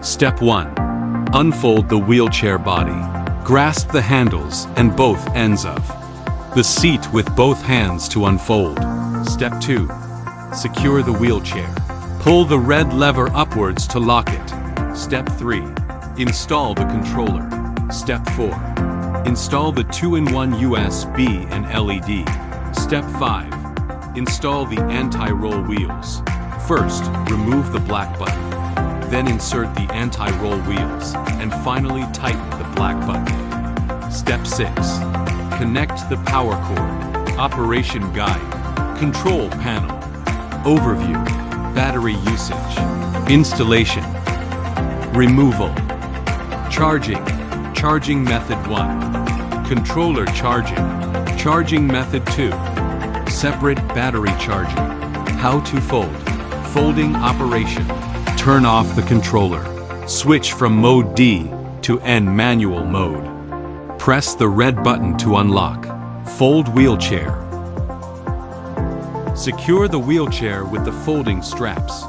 Step 1. Unfold the wheelchair body. Grasp the handles and both ends of the seat with both hands to unfold. Step 2. Secure the wheelchair. Pull the red lever upwards to lock it. Step 3. Install the controller. Step 4. Install the 2-in-1 USB and LED. Step 5. Install the anti-roll wheels. First, remove the black button. Then insert the anti-roll wheels, and finally tighten the black button. Step 6. Connect the power cord. Operation guide. Control panel. Overview. Battery usage. Installation. Removal. Charging. Charging method 1. Controller charging. Charging method 2. Separate battery charging. How to fold. Folding operation. Turn off the controller. Switch from mode D to N manual mode. Press the red button to unlock. Fold wheelchair. Secure the wheelchair with the folding straps.